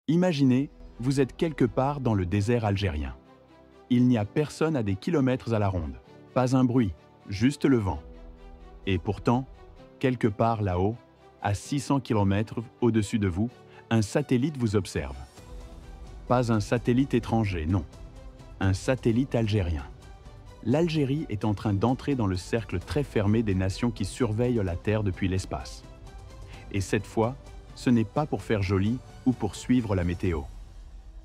Imaginez, vous êtes quelque part dans le désert algérien. Il n'y a personne à des kilomètres à la ronde. Pas un bruit, juste le vent. Et pourtant, quelque part là-haut, à 600 km au-dessus de vous, un satellite vous observe. Pas un satellite étranger, non. Un satellite algérien. L'Algérie est en train d'entrer dans le cercle très fermé des nations qui surveillent la Terre depuis l'espace. Et cette fois, ce n'est pas pour faire joli ou pour suivre la météo.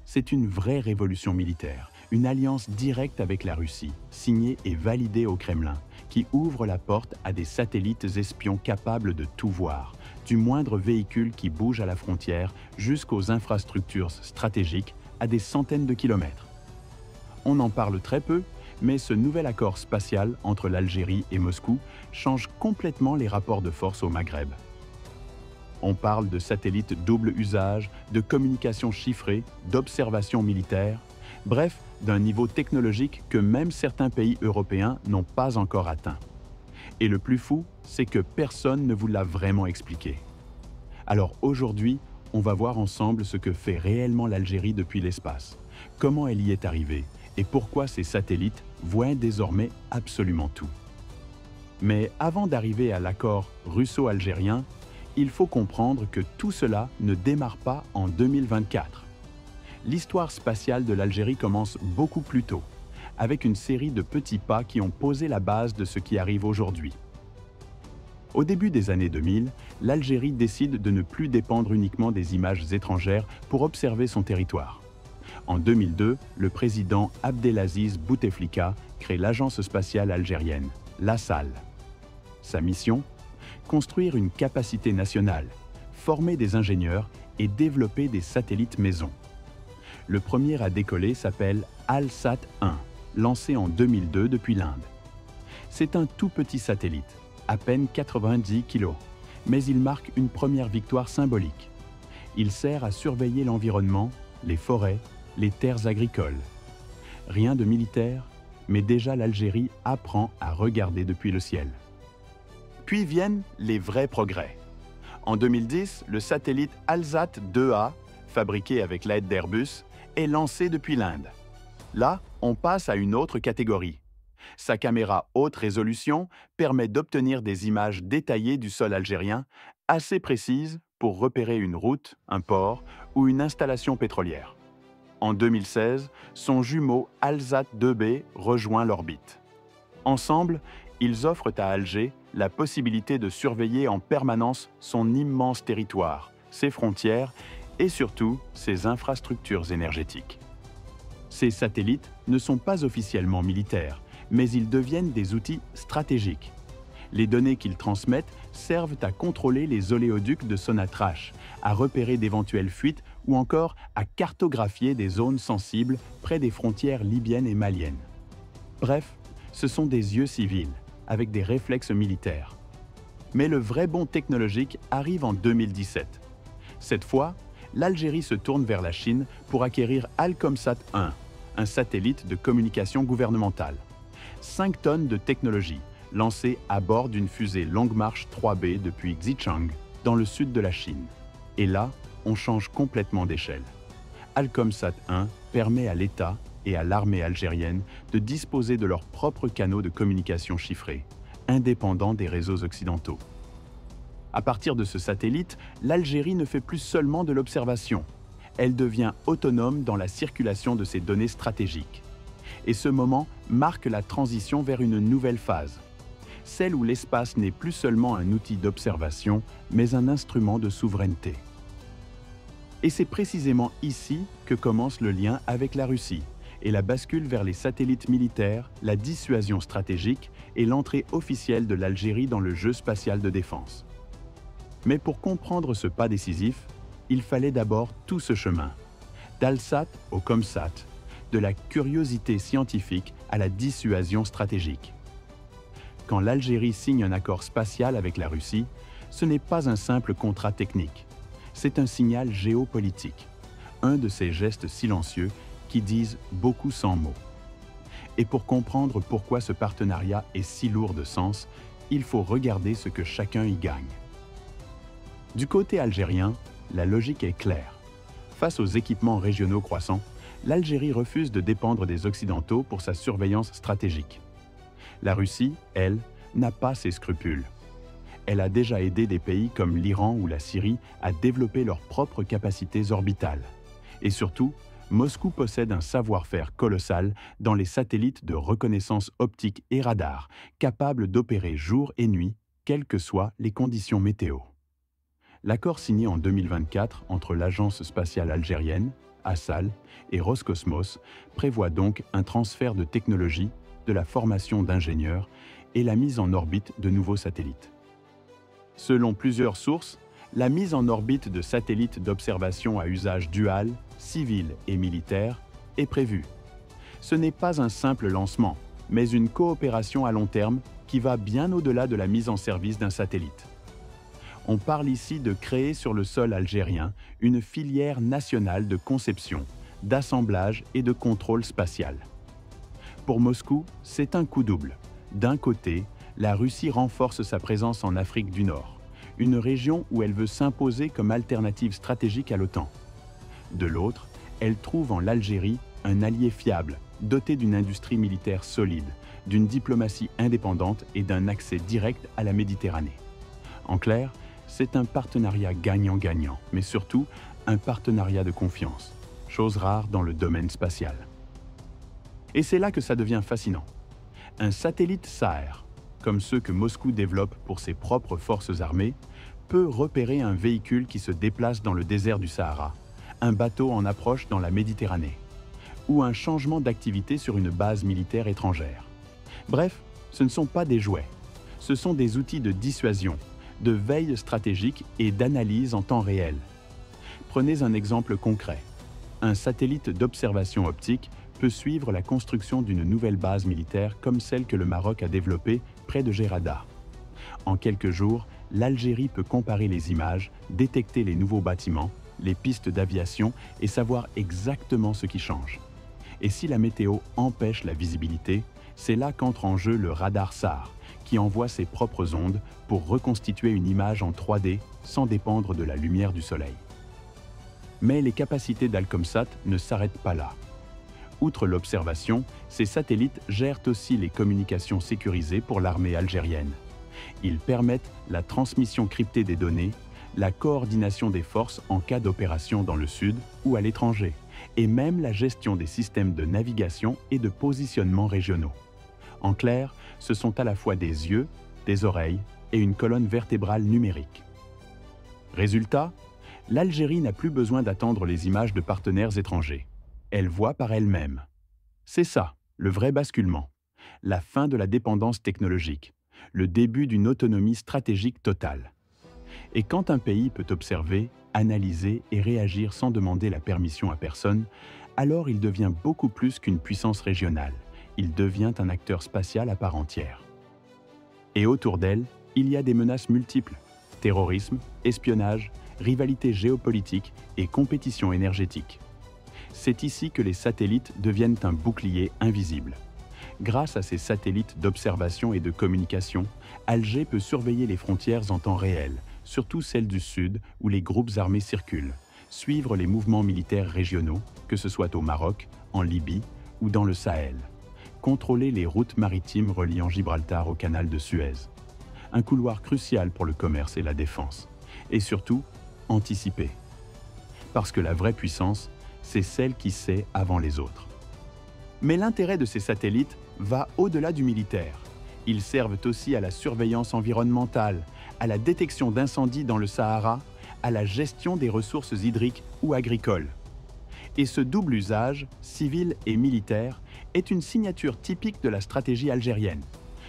C'est une vraie révolution militaire, une alliance directe avec la Russie, signée et validée au Kremlin, qui ouvre la porte à des satellites espions capables de tout voir, du moindre véhicule qui bouge à la frontière jusqu'aux infrastructures stratégiques à des centaines de kilomètres. On en parle très peu, mais ce nouvel accord spatial entre l'Algérie et Moscou change complètement les rapports de force au Maghreb. On parle de satellites double usage, de communication chiffrée, d'observation militaire, bref, d'un niveau technologique que même certains pays européens n'ont pas encore atteint. Et le plus fou, c'est que personne ne vous l'a vraiment expliqué. Alors aujourd'hui, on va voir ensemble ce que fait réellement l'Algérie depuis l'espace, comment elle y est arrivée et pourquoi ces satellites voient désormais absolument tout. Mais avant d'arriver à l'accord russo-algérien, il faut comprendre que tout cela ne démarre pas en 2024. L'histoire spatiale de l'Algérie commence beaucoup plus tôt, avec une série de petits pas qui ont posé la base de ce qui arrive aujourd'hui. Au début des années 2000, l'Algérie décide de ne plus dépendre uniquement des images étrangères pour observer son territoire. En 2002, le président Abdelaziz Bouteflika crée l'Agence spatiale algérienne, l'ASAL. Sa mission ? Construire une capacité nationale, former des ingénieurs et développer des satellites maison. Le premier à décoller s'appelle ALSAT-1, lancé en 2002 depuis l'Inde. C'est un tout petit satellite, à peine 90 kg, mais il marque une première victoire symbolique. Il sert à surveiller l'environnement, les forêts, les terres agricoles. Rien de militaire, mais déjà l'Algérie apprend à regarder depuis le ciel. Puis viennent les vrais progrès. En 2010, le satellite ALSAT-2A, fabriqué avec l'aide d'Airbus, est lancé depuis l'Inde. Là, on passe à une autre catégorie. Sa caméra haute résolution permet d'obtenir des images détaillées du sol algérien, assez précises pour repérer une route, un port ou une installation pétrolière. En 2016, son jumeau ALSAT-2B rejoint l'orbite. Ensemble, ils offrent à Alger la possibilité de surveiller en permanence son immense territoire, ses frontières et surtout ses infrastructures énergétiques. Ces satellites ne sont pas officiellement militaires, mais ils deviennent des outils stratégiques. Les données qu'ils transmettent servent à contrôler les oléoducs de Sonatrach, à repérer d'éventuelles fuites ou encore à cartographier des zones sensibles près des frontières libyennes et maliennes. Bref, ce sont des yeux civils, avec des réflexes militaires. Mais le vrai bond technologique arrive en 2017. Cette fois, l'Algérie se tourne vers la Chine pour acquérir Alcomsat-1, un satellite de communication gouvernementale. 5 tonnes de technologie, lancée à bord d'une fusée Longue Marche 3B depuis Xichang, dans le sud de la Chine. Et là, on change complètement d'échelle. Alcomsat-1 permet à l'État et à l'armée algérienne de disposer de leurs propres canaux de communication chiffrés, indépendants des réseaux occidentaux. À partir de ce satellite, l'Algérie ne fait plus seulement de l'observation. Elle devient autonome dans la circulation de ses données stratégiques. Et ce moment marque la transition vers une nouvelle phase, celle où l'espace n'est plus seulement un outil d'observation, mais un instrument de souveraineté. Et c'est précisément ici que commence le lien avec la Russie, et la bascule vers les satellites militaires, la dissuasion stratégique et l'entrée officielle de l'Algérie dans le jeu spatial de défense. Mais pour comprendre ce pas décisif, il fallait d'abord tout ce chemin, d'Alsat au Comsat, de la curiosité scientifique à la dissuasion stratégique. Quand l'Algérie signe un accord spatial avec la Russie, ce n'est pas un simple contrat technique, c'est un signal géopolitique, un de ces gestes silencieux qui disent beaucoup sans mots. Et pour comprendre pourquoi ce partenariat est si lourd de sens, il faut regarder ce que chacun y gagne. Du côté algérien, la logique est claire. Face aux équipements régionaux croissants, l'Algérie refuse de dépendre des Occidentaux pour sa surveillance stratégique. La Russie, elle, n'a pas ces scrupules. Elle a déjà aidé des pays comme l'Iran ou la Syrie à développer leurs propres capacités orbitales. Et surtout, Moscou possède un savoir-faire colossal dans les satellites de reconnaissance optique et radar, capables d'opérer jour et nuit, quelles que soient les conditions météo. L'accord signé en 2024 entre l'Agence spatiale algérienne, ASAL, et Roscosmos prévoit donc un transfert de technologie, de la formation d'ingénieurs et la mise en orbite de nouveaux satellites. Selon plusieurs sources, la mise en orbite de satellites d'observation à usage dual, civil et militaire, est prévue. Ce n'est pas un simple lancement, mais une coopération à long terme qui va bien au-delà de la mise en service d'un satellite. On parle ici de créer sur le sol algérien une filière nationale de conception, d'assemblage et de contrôle spatial. Pour Moscou, c'est un coup double. D'un côté, la Russie renforce sa présence en Afrique du Nord, une région où elle veut s'imposer comme alternative stratégique à l'OTAN. De l'autre, elle trouve en l'Algérie un allié fiable, doté d'une industrie militaire solide, d'une diplomatie indépendante et d'un accès direct à la Méditerranée. En clair, c'est un partenariat gagnant-gagnant, mais surtout un partenariat de confiance, chose rare dans le domaine spatial. Et c'est là que ça devient fascinant. Un satellite SAR, comme ceux que Moscou développe pour ses propres forces armées, peut repérer un véhicule qui se déplace dans le désert du Sahara, un bateau en approche dans la Méditerranée, ou un changement d'activité sur une base militaire étrangère. Bref, ce ne sont pas des jouets, ce sont des outils de dissuasion, de veille stratégique et d'analyse en temps réel. Prenez un exemple concret. Un satellite d'observation optique peut suivre la construction d'une nouvelle base militaire comme celle que le Maroc a développée près de Gerada. En quelques jours, l'Algérie peut comparer les images, détecter les nouveaux bâtiments, les pistes d'aviation et savoir exactement ce qui change. Et si la météo empêche la visibilité, c'est là qu'entre en jeu le radar SAR, qui envoie ses propres ondes pour reconstituer une image en 3D sans dépendre de la lumière du soleil. Mais les capacités d'Alcomsat ne s'arrêtent pas là. Outre l'observation, ces satellites gèrent aussi les communications sécurisées pour l'armée algérienne. Ils permettent la transmission cryptée des données, la coordination des forces en cas d'opération dans le sud ou à l'étranger, et même la gestion des systèmes de navigation et de positionnement régionaux. En clair, ce sont à la fois des yeux, des oreilles et une colonne vertébrale numérique. Résultat, l'Algérie n'a plus besoin d'attendre les images de partenaires étrangers. Elle voit par elle-même. C'est ça, le vrai basculement. La fin de la dépendance technologique, le début d'une autonomie stratégique totale. Et quand un pays peut observer, analyser et réagir sans demander la permission à personne, alors il devient beaucoup plus qu'une puissance régionale. Il devient un acteur spatial à part entière. Et autour d'elle, il y a des menaces multiples. Terrorisme, espionnage, rivalité géopolitique et compétition énergétique. C'est ici que les satellites deviennent un bouclier invisible. Grâce à ces satellites d'observation et de communication, Alger peut surveiller les frontières en temps réel, surtout celles du Sud où les groupes armés circulent, suivre les mouvements militaires régionaux, que ce soit au Maroc, en Libye ou dans le Sahel, contrôler les routes maritimes reliant Gibraltar au canal de Suez, un couloir crucial pour le commerce et la défense, et surtout, anticiper. Parce que la vraie puissance, c'est celle qui sait avant les autres. Mais l'intérêt de ces satellites va au-delà du militaire. Ils servent aussi à la surveillance environnementale, à la détection d'incendies dans le Sahara, à la gestion des ressources hydriques ou agricoles. Et ce double usage, civil et militaire, est une signature typique de la stratégie algérienne.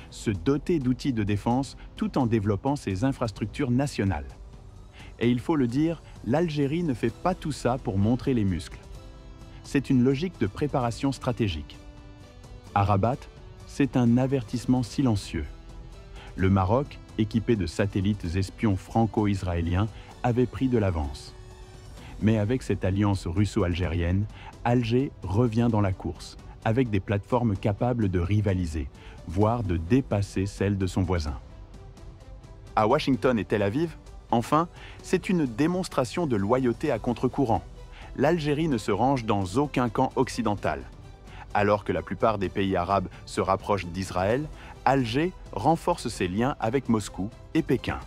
Se doter d'outils de défense tout en développant ses infrastructures nationales. Et il faut le dire, l'Algérie ne fait pas tout ça pour montrer les muscles. C'est une logique de préparation stratégique. À Rabat, c'est un avertissement silencieux. Le Maroc, équipé de satellites espions franco-israéliens, avait pris de l'avance. Mais avec cette alliance russo-algérienne, Alger revient dans la course, avec des plateformes capables de rivaliser, voire de dépasser celles de son voisin. À Washington et Tel Aviv, enfin, c'est une démonstration de loyauté à contre-courant. l'Algérie ne se range dans aucun camp occidental. Alors que la plupart des pays arabes se rapprochent d'Israël, Alger renforce ses liens avec Moscou et Pékin.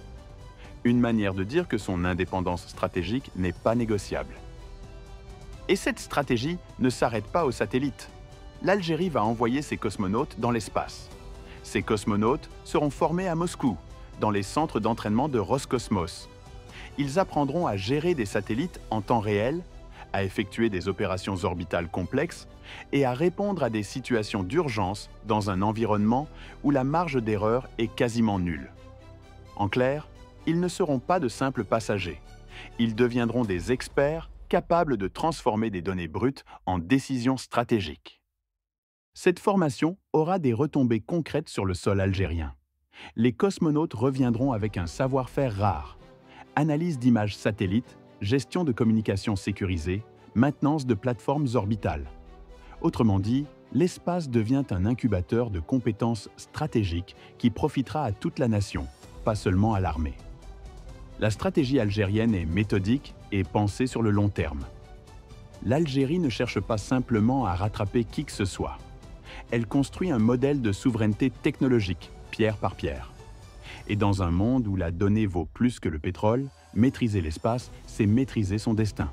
Une manière de dire que son indépendance stratégique n'est pas négociable. Et cette stratégie ne s'arrête pas aux satellites. L'Algérie va envoyer ses cosmonautes dans l'espace. Ces cosmonautes seront formés à Moscou, dans les centres d'entraînement de Roscosmos. Ils apprendront à gérer des satellites en temps réel, à effectuer des opérations orbitales complexes et à répondre à des situations d'urgence dans un environnement où la marge d'erreur est quasiment nulle. En clair, ils ne seront pas de simples passagers. Ils deviendront des experts capables de transformer des données brutes en décisions stratégiques. Cette formation aura des retombées concrètes sur le sol algérien. Les cosmonautes reviendront avec un savoir-faire rare: analyse d'images satellites, gestion de communications sécurisées, maintenance de plateformes orbitales. Autrement dit, l'espace devient un incubateur de compétences stratégiques qui profitera à toute la nation, pas seulement à l'armée. La stratégie algérienne est méthodique et pensée sur le long terme. L'Algérie ne cherche pas simplement à rattraper qui que ce soit. Elle construit un modèle de souveraineté technologique, pierre par pierre. Et dans un monde où la donnée vaut plus que le pétrole, maîtriser l'espace, c'est maîtriser son destin.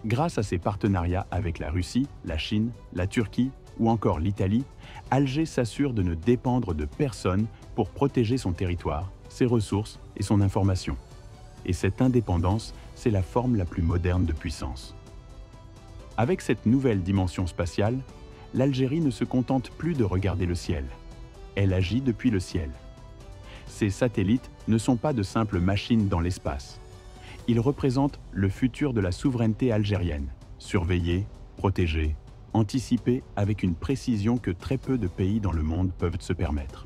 Grâce à ses partenariats avec la Russie, la Chine, la Turquie ou encore l'Italie, Alger s'assure de ne dépendre de personne pour protéger son territoire, ses ressources et son information. Et cette indépendance, c'est la forme la plus moderne de puissance. Avec cette nouvelle dimension spatiale, l'Algérie ne se contente plus de regarder le ciel. Elle agit depuis le ciel. Ces satellites ne sont pas de simples machines dans l'espace. Ils représentent le futur de la souveraineté algérienne, surveillée, protégée, anticipée avec une précision que très peu de pays dans le monde peuvent se permettre.